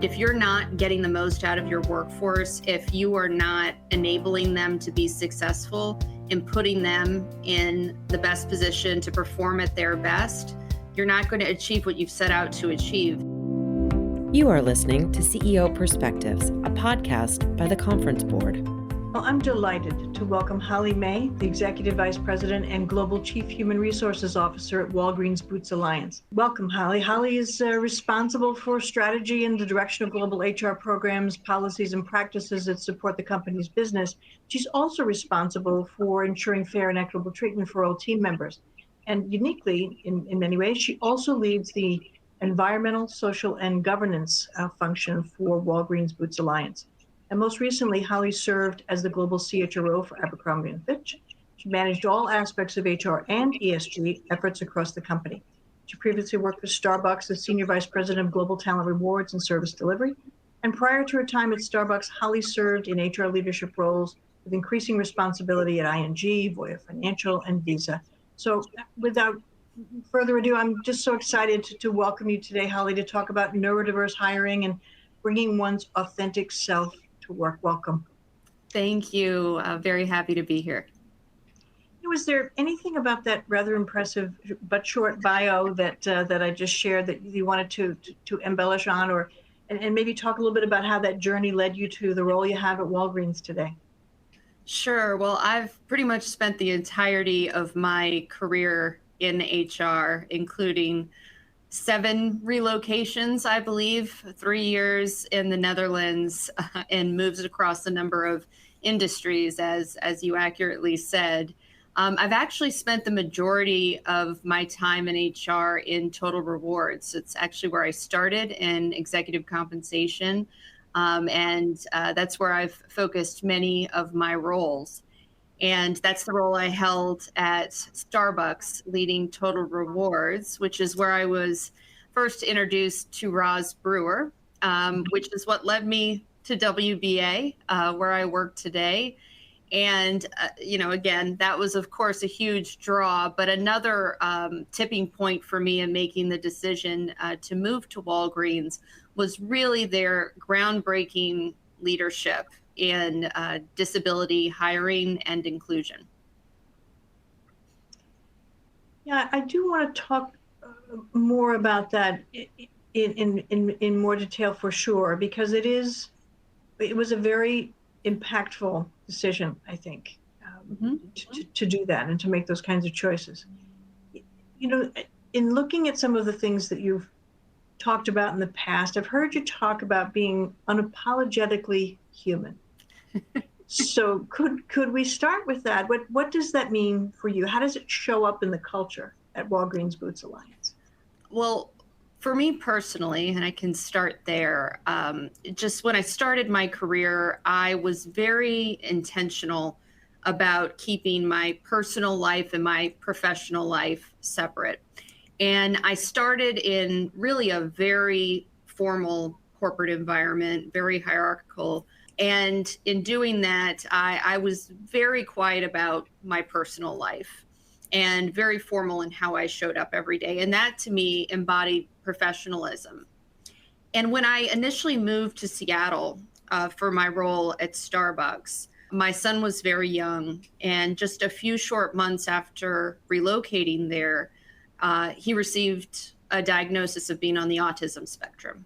If you're not getting the most out of your workforce, if you are not enabling them to be successful and putting them in the best position to perform at their best, you're not going to achieve what you've set out to achieve. You are listening to CEO Perspectives, a podcast by the Conference Board. Well, I'm delighted to welcome Holly May, the Executive Vice President and Global Chief Human Resources Officer at Walgreens Boots Alliance. Welcome, Holly. Holly is responsible for strategy and the direction of global HR programs, policies, and practices that support the company's business. She's also responsible for ensuring fair and equitable treatment for all team members. And uniquely, in many ways, she also leads the environmental, social, and governance function for Walgreens Boots Alliance. And most recently, Holly served as the global CHRO for Abercrombie & Fitch. She managed all aspects of HR and ESG efforts across the company. She previously worked for Starbucks as Senior Vice President of Global Talent Rewards and Service Delivery. And prior to her time at Starbucks, Holly served in HR leadership roles with increasing responsibility at ING, Voya Financial, and Visa. So without further ado, I'm just so excited to welcome you today, Holly, to talk about neurodiverse hiring and bringing one's authentic self to work. Welcome. Thank you. Very happy to be here. Was there anything about that rather impressive but short bio that I just shared that you wanted to embellish on, or and maybe talk a little bit about how that journey led you to the role you have at Walgreens today? Sure. Well, I've pretty much spent the entirety of my career in HR, including 7 relocations, I believe, 3 years in the Netherlands, and moves across a number of industries, as you accurately said. I've actually spent the majority of my time in HR in total rewards. It's actually where I started in executive compensation, and that's where I've focused many of my roles. And that's the role I held at Starbucks, leading total rewards, which is where I was first introduced to Roz Brewer, which is what led me to WBA, where I work today. And, again, that was, of course, a huge draw, but another tipping point for me in making the decision to move to Walgreens was really their groundbreaking leadership in disability hiring and inclusion. Yeah, I do want to talk more about that in more detail for sure, because it was a very impactful decision, I think, to do that and to make those kinds of choices. In looking at some of the things that you've talked about in the past, I've heard you talk about being unapologetically human. So could we start with that? What does that mean for you? How does it show up in the culture at Walgreens Boots Alliance? Well, for me personally, and I can start there, just when I started my career, I was very intentional about keeping my personal life and my professional life separate. And I started in really a very formal corporate environment, very hierarchical. And in doing that, I was very quiet about my personal life and very formal in how I showed up every day. And that, to me, embodied professionalism. And when I initially moved to Seattle for my role at Starbucks, my son was very young. And just a few short months after relocating there, he received a diagnosis of being on the autism spectrum.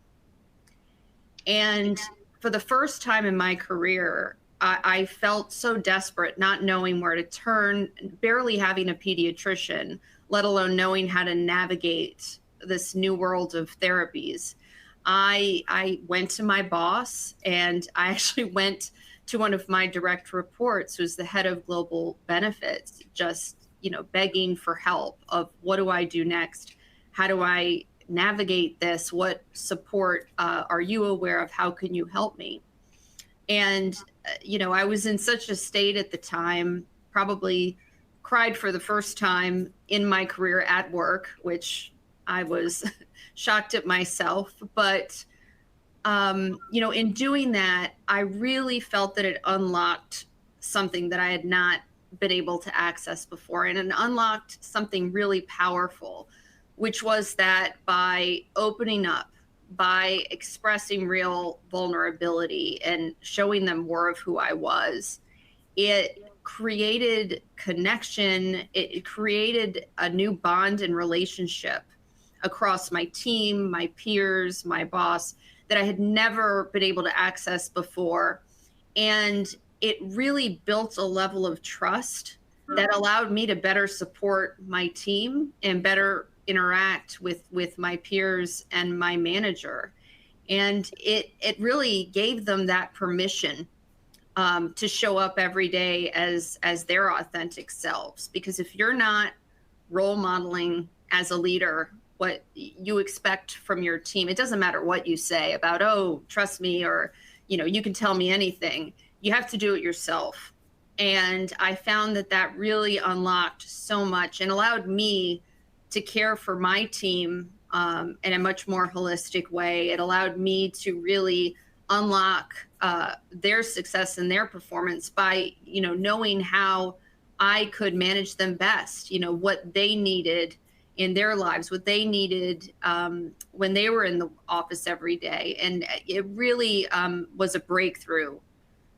And for the first time in my career, I felt so desperate, not knowing where to turn, barely having a pediatrician, let alone knowing how to navigate this new world of therapies. I went to my boss, and I actually went to one of my direct reports, who's the head of global benefits, just begging for help of what do I do next? How do I navigate this? What support are you aware of? How can you help me? And, I was in such a state at the time, probably cried for the first time in my career at work, which I was shocked at myself. But, in doing that, I really felt that it unlocked something that I had not been able to access before, and it unlocked something really powerful, which was that by opening up, by expressing real vulnerability and showing them more of who I was, it created connection. It created a new bond and relationship across my team, my peers, my boss that I had never been able to access before. And it really built a level of trust that allowed me to better support my team and better interact with my peers and my manager. And it really gave them that permission to show up every day as their authentic selves. Because if you're not role modeling as a leader what you expect from your team, it doesn't matter what you say about, oh, trust me, or, you can tell me anything. You have to do it yourself. And I found that really unlocked so much and allowed me to care for my team in a much more holistic way. It allowed me to really unlock their success and their performance by, knowing how I could manage them best, what they needed in their lives, what they needed when they were in the office every day. And it really was a breakthrough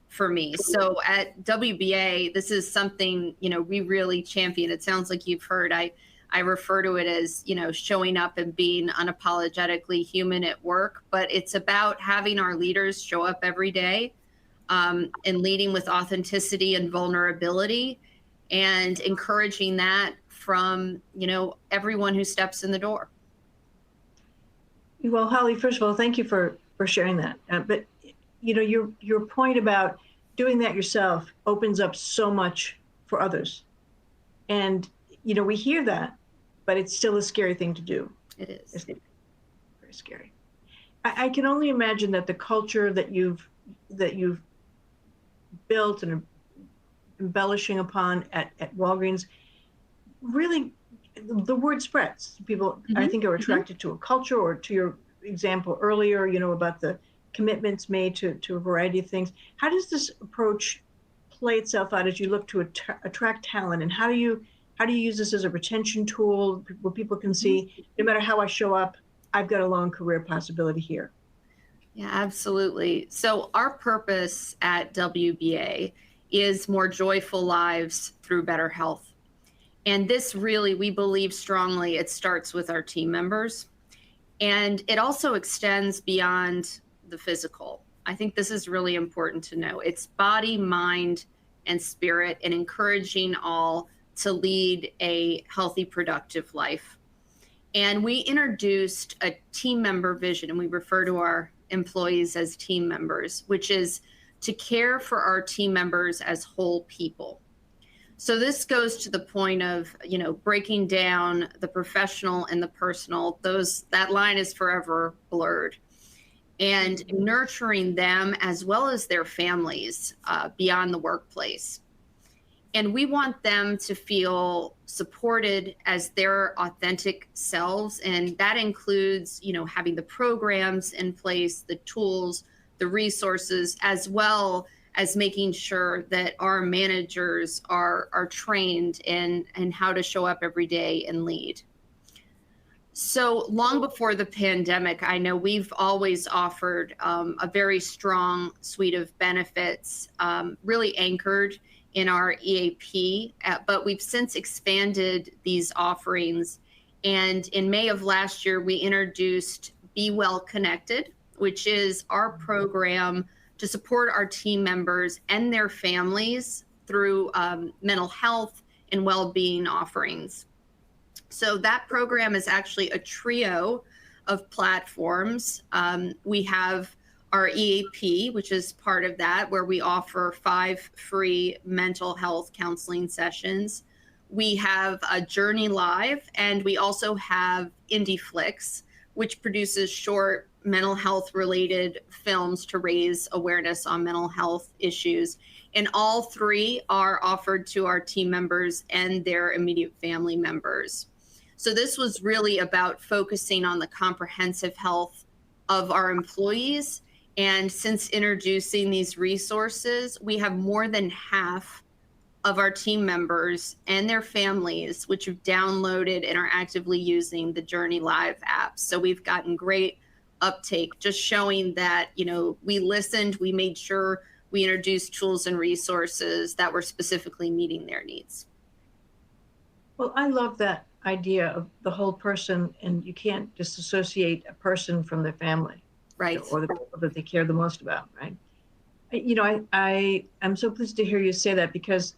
for me. So at WBA, this is something, we really champion. It sounds like you've heard, I refer to it as, showing up and being unapologetically human at work, but it's about having our leaders show up every day and leading with authenticity and vulnerability and encouraging that from, everyone who steps in the door. Well, Holly, first of all, thank you for sharing that. But, your point about doing that yourself opens up so much for others. And, we hear that, but it's still a scary thing to do. It is. It's very scary. I can only imagine that the culture that you've built and embellishing upon at Walgreens, really, the word spreads. People, I think, are attracted to a culture, or to your example earlier, about the commitments made to a variety of things. How does this approach play itself out as you look to attract talent, and how do you use this as a retention tool where people can see, no matter how I show up, I've got a long career possibility here? Yeah, absolutely. So our purpose at WBA is more joyful lives through better health. And this really, we believe strongly, it starts with our team members. And it also extends beyond the physical. I think this is really important to know. It's body, mind, and spirit, and encouraging all to lead a healthy, productive life. And we introduced a team member vision, and we refer to our employees as team members, which is to care for our team members as whole people. So this goes to the point of, breaking down the professional and the personal. That line is forever blurred. And nurturing them as well as their families beyond the workplace. And we want them to feel supported as their authentic selves. And that includes, having the programs in place, the tools, the resources, as well as making sure that our managers are trained in how to show up every day and lead. So long before the pandemic, I know we've always offered a very strong suite of benefits, really anchored in our EAP, but we've since expanded these offerings. And in May of last year, we introduced Be Well Connected, which is our program to support our team members and their families through mental health and well-being offerings. So that program is actually a trio of platforms. We have our EAP, which is part of that, where we offer 5 free mental health counseling sessions. We have a Journey Live, and we also have Indie Flicks, which produces short mental health related films to raise awareness on mental health issues. And all 3 are offered to our team members and their immediate family members. So this was really about focusing on the comprehensive health of our employees. And since introducing these resources, we have more than half of our team members and their families, which have downloaded and are actively using the Journey Live app. So we've gotten great uptake, just showing that, we listened, we made sure we introduced tools and resources that were specifically meeting their needs. Well, I love that idea of the whole person, and you can't disassociate a person from their family, Right. or the people that they care the most about, right? I'm so pleased to hear you say that, because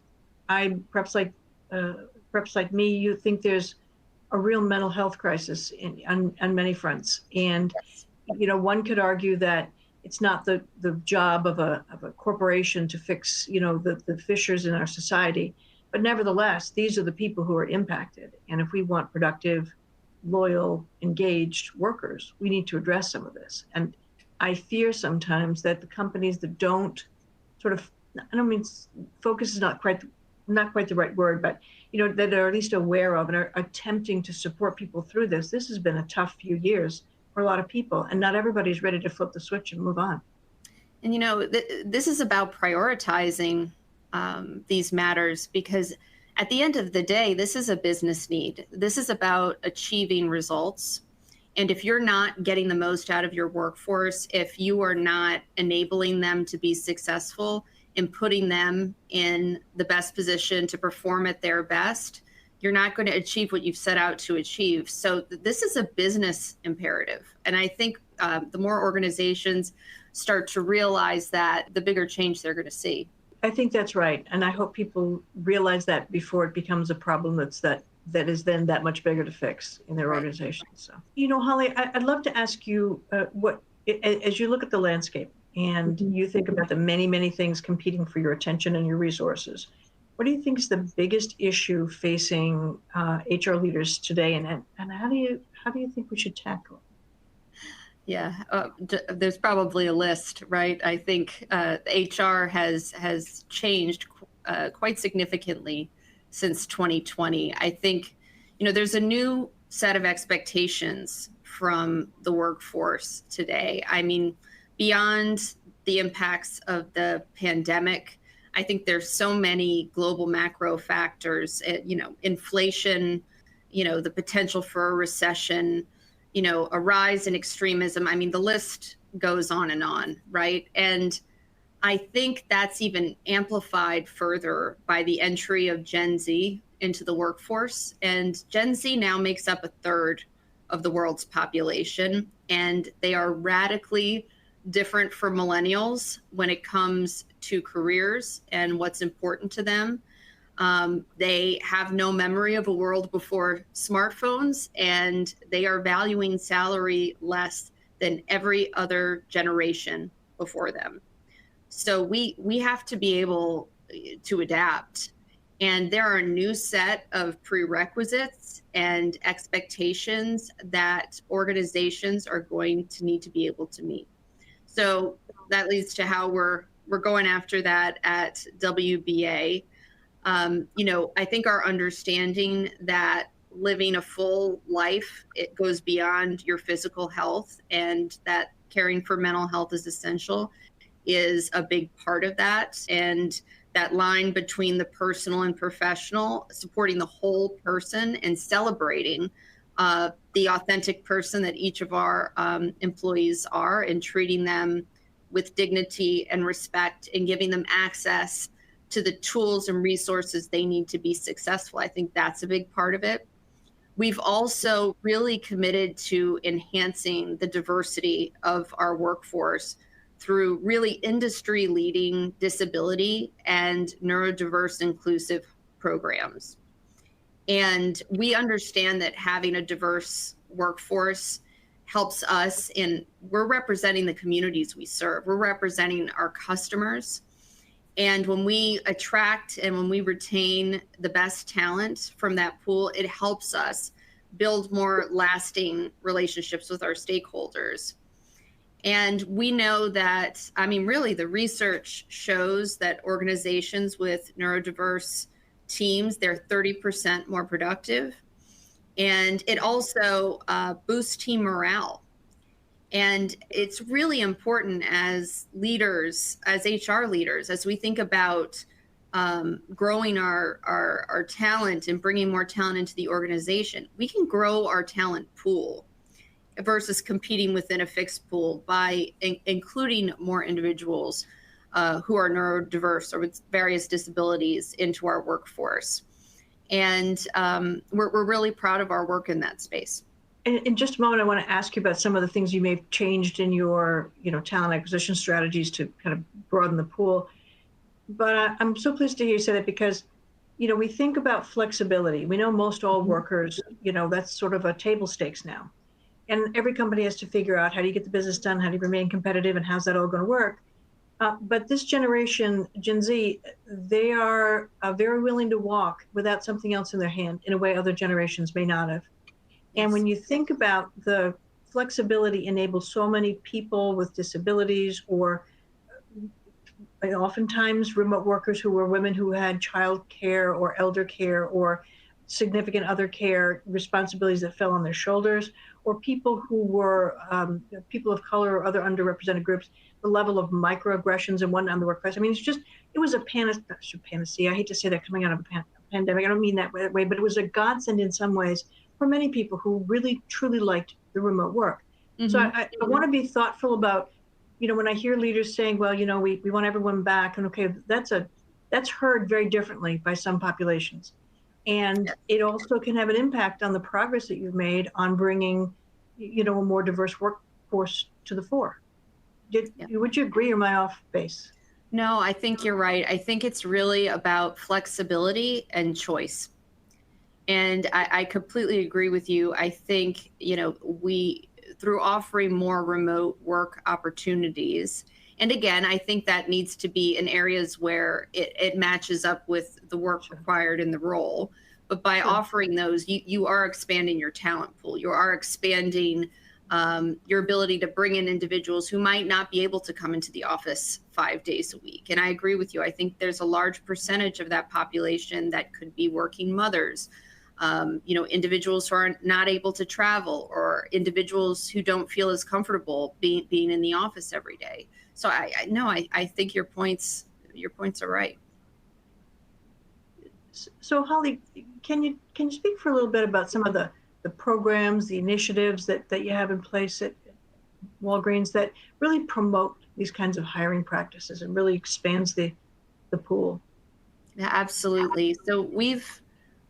I perhaps like me, you think there's a real mental health crisis on many fronts, and Yes. One could argue that it's not the job of a corporation to fix the fissures in our society, but nevertheless, these are the people who are impacted, and if we want productive, loyal, engaged workers, we need to address some of this. And I fear sometimes that the companies that don't sort of, I don't mean focus is not quite the right word, but that are at least aware of and are attempting to support people through this. This has been a tough few years for a lot of people, and not everybody's ready to flip the switch and move on. And this is about prioritizing these matters, because at the end of the day, this is a business need. This is about achieving results. And if you're not getting the most out of your workforce, if you are not enabling them to be successful and putting them in the best position to perform at their best, you're not going to achieve what you've set out to achieve. So this is a business imperative. And I think the more organizations start to realize that, the bigger change they're going to see. I think that's right. And I hope people realize that before it becomes a problem that is then that much bigger to fix in their organizations. So, Holly, I'd love to ask you as you look at the landscape and you think about the many, many things competing for your attention and your resources, what do you think is the biggest issue facing HR leaders today, and how do you think we should tackle it? Yeah, there's probably a list, right? I think HR has changed quite significantly since 2020. I think, there's a new set of expectations from the workforce today. I mean, beyond the impacts of the pandemic, I think there's so many global macro factors, inflation, the potential for a recession, a rise in extremism. I mean, the list goes on, right? And I think that's even amplified further by the entry of Gen Z into the workforce. And Gen Z now makes up a third of the world's population, and they are radically different from millennials when it comes to careers and what's important to them. They have no memory of a world before smartphones, and they are valuing salary less than every other generation before them. So we have to be able to adapt. And there are a new set of prerequisites and expectations that organizations are going to need to be able to meet. So that leads to how we're going after that at WBA. I think our understanding that living a full life, it goes beyond your physical health, and that caring for mental health is essential, is a big part of that. And that line between the personal and professional, supporting the whole person and celebrating the authentic person that each of our employees are, and treating them with dignity and respect, and giving them access to the tools and resources they need to be successful. I think that's a big part of it. We've also really committed to enhancing the diversity of our workforce through really industry-leading disability and neurodiverse inclusive programs. And we understand that having a diverse workforce helps us we're representing the communities we serve. We're representing our customers. And when we attract and when we retain the best talent from that pool, it helps us build more lasting relationships with our stakeholders. And we know that, really the research shows that organizations with neurodiverse teams, they're 30% more productive. And it also boosts team morale. And it's really important as leaders, as HR leaders, as we think about growing our talent and bringing more talent into the organization, we can grow our talent pool. versus competing within a fixed pool by including more individuals who are neurodiverse or with various disabilities into our workforce. And we're really proud of our work in that space. In just a moment, I want to ask you about some of the things you may have changed in your, talent acquisition strategies to kind of broaden the pool. But I'm so pleased to hear you say that because, we think about flexibility. We know most all workers, that's sort of a table stakes now. And every company has to figure out how do you get the business done, how do you remain competitive, and how's that all going to work? But this generation, Gen Z, they are very willing to walk without something else in their hand in a way other generations may not have. And when you think about the flexibility enables so many people with disabilities or oftentimes remote workers who were women who had child care or elder care or significant other care responsibilities that fell on their shoulders, or people who were people of color or other underrepresented groups, the level of microaggressions and whatnot in the workplace. I mean, it was a panacea. I hate to say that coming out of a pandemic. I don't mean that way, but it was a godsend in some ways for many people who really, truly liked the remote work. Mm-hmm. So I want to be thoughtful about, when I hear leaders saying, well, we want everyone back, and okay, that's heard very differently by some populations. And it also can have an impact on the progress that you've made on bringing, a more diverse workforce to the fore. Would you agree, or am I off base? No, I think you're right. I think it's really about flexibility and choice. And I completely agree with you. I think, we, through offering more remote work opportunities, and again, I think that needs to be in areas where it matches up with the work required in the role. But by offering those, you are expanding your talent pool. You are expanding your ability to bring in individuals who might not be able to come into the office 5 days a week. And I agree with you. I think there's a large percentage of that population that could be working mothers, individuals who are not able to travel, or individuals who don't feel as comfortable being in the office every day. So I think your points are right. So Holly, can you speak for a little bit about some of the programs, the initiatives that you have in place at Walgreens that really promote these kinds of hiring practices and really expands the pool? Yeah, absolutely. So we've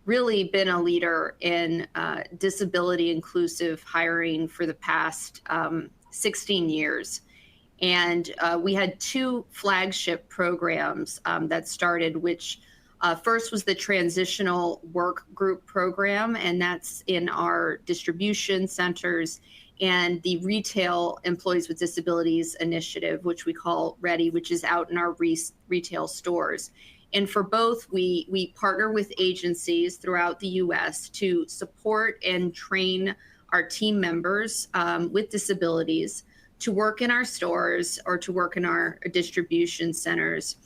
really been a leader in disability inclusive hiring for the past 16 years. And we had two flagship programs that started, which first was the Transitional Work Group Program, and that's in our distribution centers, and the Retail Employees with Disabilities Initiative, which we call READY, which is out in our retail stores. And for both, we partner with agencies throughout the U.S. to support and train our team members with disabilities to work in our stores or to work in our distribution centers.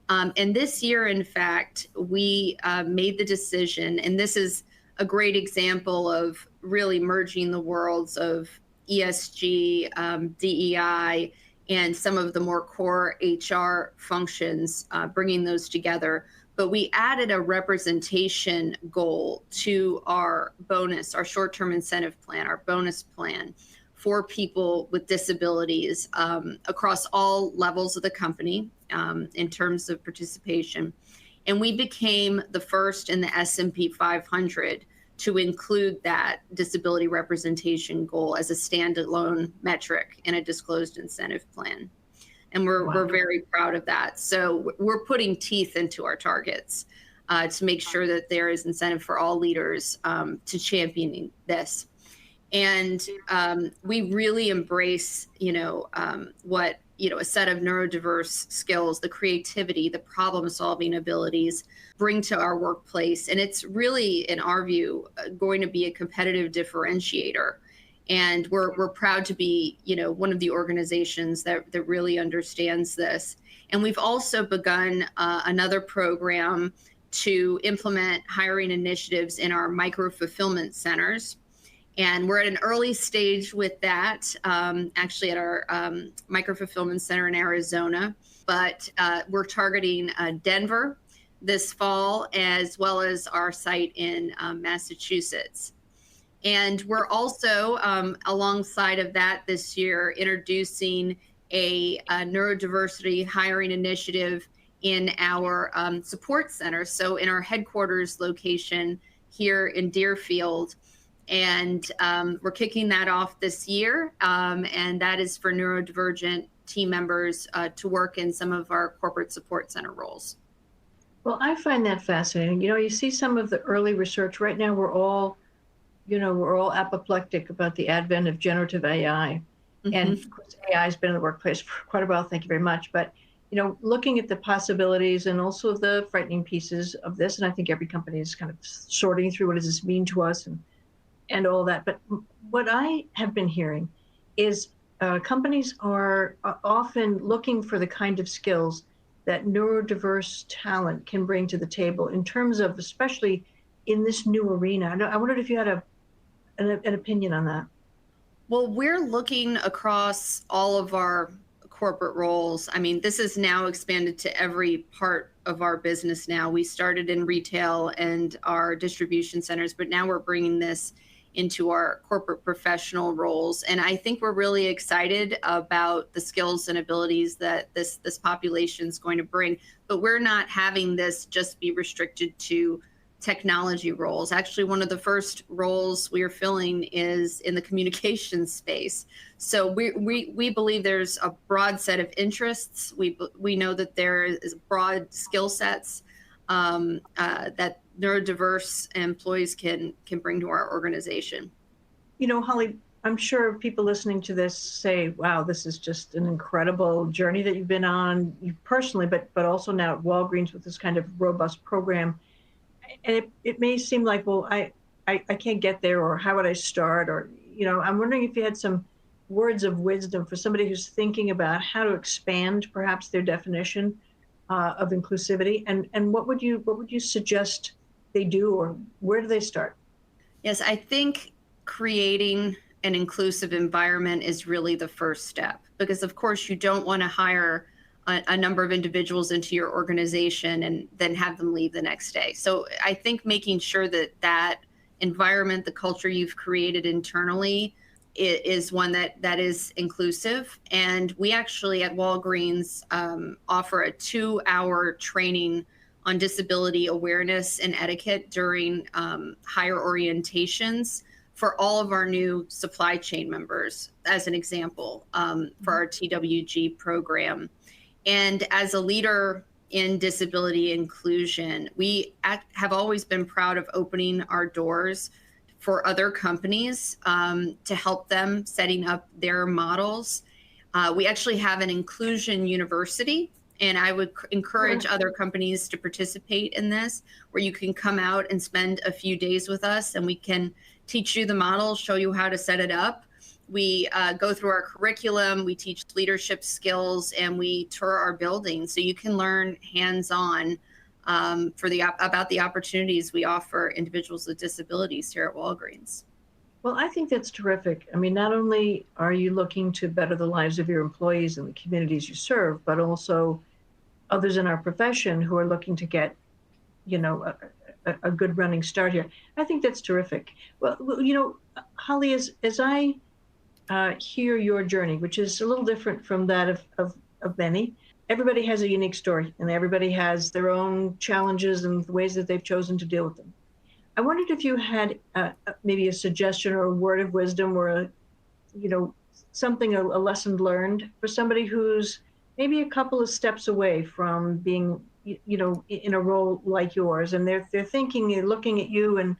And this year, in fact, we made the decision, and this is a great example of really merging the worlds of ESG, DEI, and some of the more core HR functions, bringing those together. But we added a representation goal to our bonus, our short-term incentive plan, our bonus plan for people with disabilities across all levels of the company in terms of participation. And we became the first in the S&P 500 to include that disability representation goal as a standalone metric in a disclosed incentive plan. And we're very proud of that. So we're putting teeth into our targets to make sure that there is incentive for all leaders to championing this. And we really embrace, what, a set of neurodiverse skills, the creativity, the problem solving abilities bring to our workplace. And it's really, in our view, going to be a competitive differentiator. And we're proud to be, one of the organizations that really understands this. And we've also begun another program to implement hiring initiatives in our micro-fulfillment centers. And we're at an early stage with that, actually at our micro-fulfillment center in Arizona. But we're targeting Denver this fall, as well as our site in Massachusetts. And we're also, alongside of that this year, introducing a neurodiversity hiring initiative in our support center. So in our headquarters location here in Deerfield. And we're kicking that off this year. And that is for neurodivergent team members to work in some of our corporate support center roles. Well, I find that fascinating. You see some of the early research right now. We're all apoplectic about the advent of generative AI. Mm-hmm. And of course, AI has been in the workplace for quite a while. Thank you very much. But, looking at the possibilities and also the frightening pieces of this, and I think every company is kind of sorting through what does this mean to us and all that. But what I have been hearing is companies are often looking for the kind of skills that neurodiverse talent can bring to the table in terms of, especially in this new arena. I wondered if you had an opinion on that. Well, we're looking across all of our corporate roles. I mean, this is now expanded to every part of our business now. We started in retail and our distribution centers, but now we're bringing this into our corporate professional roles. And I think we're really excited about the skills and abilities that this population is going to bring. But we're not having this just be restricted to technology roles. Actually, one of the first roles we are filling is in the communications space. So we believe there's a broad set of interests. We know that there is broad skill sets that neurodiverse employees can bring to our organization. Holly, I'm sure people listening to this say, wow, this is just an incredible journey that you've been on, you personally, but also now at Walgreens with this kind of robust program. And it may seem like, well, I can't get there, or how would I start? Or, I'm wondering if you had some words of wisdom for somebody who's thinking about how to expand perhaps their definition of inclusivity, and what would you suggest they do, or where do they start? Yes, I think creating an inclusive environment is really the first step, because of course you don't want to hire a number of individuals into your organization and then have them leave the next day. So I think making sure that environment, the culture you've created internally, is one that is inclusive. And we actually at Walgreens offer a 2-hour training on disability awareness and etiquette during higher orientations for all of our new supply chain members, as an example, for our TWG program. And as a leader in disability inclusion, we have always been proud of opening our doors for other companies to help them setting up their models. We actually have an inclusion university, and I would encourage other companies to participate in this, where you can come out and spend a few days with us and we can teach you the model, show you how to set it up. We go through our curriculum, we teach leadership skills, and we tour our building so you can learn hands-on about the opportunities we offer individuals with disabilities here at Walgreens. Well, I think that's terrific. I mean, not only are you looking to better the lives of your employees and the communities you serve, but also others in our profession who are looking to get, a good running start here. I think that's terrific. Well, Holly, as I hear your journey, which is a little different from that of many. Everybody has a unique story, and everybody has their own challenges and the ways that they've chosen to deal with them. I wondered if you had maybe a suggestion or a word of wisdom, or something, a lesson learned for somebody who's maybe a couple of steps away from being, in a role like yours, and they're thinking, they're looking at you and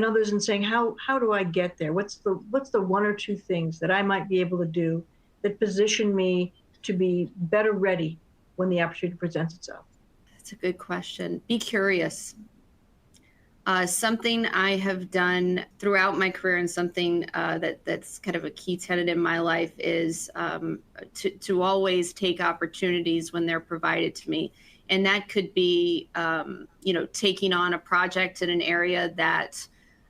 others and saying, how do I get there? What's the one or two things that I might be able to do that position me to be better ready when the opportunity presents itself? That's a good question. Be curious. Something I have done throughout my career, and something that's kind of a key tenet in my life, is to always take opportunities when they're provided to me. And that could be, taking on a project in an area that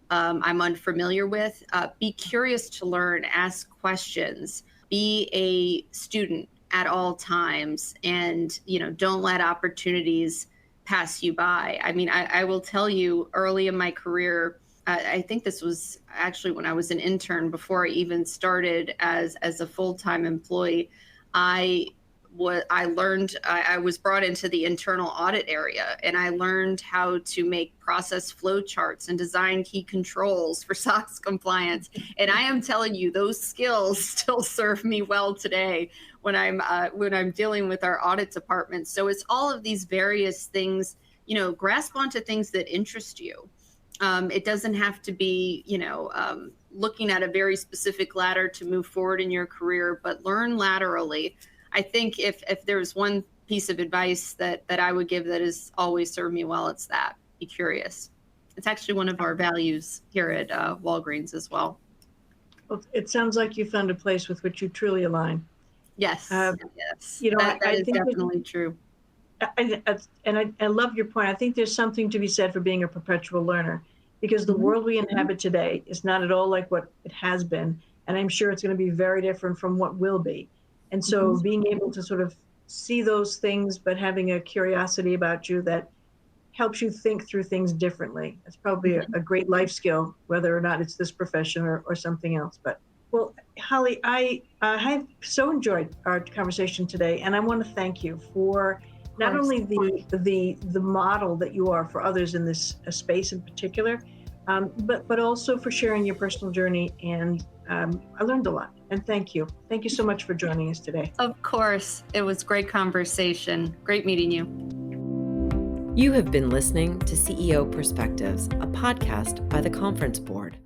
I'm unfamiliar with. Be curious to learn, ask questions, be a student at all times, and, don't let opportunities pass you by. I mean, I will tell you, early in my career, I think this was actually when I was an intern before I even started as a full-time employee. I I was brought into the internal audit area, and I learned how to make process flow charts and design key controls for SOX compliance. And I am telling you, those skills still serve me well today when I'm dealing with our audit department. So it's all of these various things, grasp onto things that interest you. It doesn't have to be, looking at a very specific ladder to move forward in your career, but learn laterally. I think if there's one piece of advice that I would give that has always served me well, it's that. Be curious. It's actually one of our values here at Walgreens as well. Well, it sounds like you found a place with which you truly align. Yes. Yes. That is definitely true. And I love your point. I think there's something to be said for being a perpetual learner, because the world we inhabit today is not at all like what it has been. And I'm sure it's going to be very different from what will be. And so being able to sort of see those things, but having a curiosity about you that helps you think through things differently. It's probably a great life skill, whether or not it's this profession or something else. But well, Holly, I have so enjoyed our conversation today, and I want to thank you for not only the model that you are for others in this space in particular, but also for sharing your personal journey. And I learned a lot. And thank you. Thank you so much for joining us today. Of course. It was great conversation. Great meeting you. You have been listening to CEO Perspectives, a podcast by the Conference Board.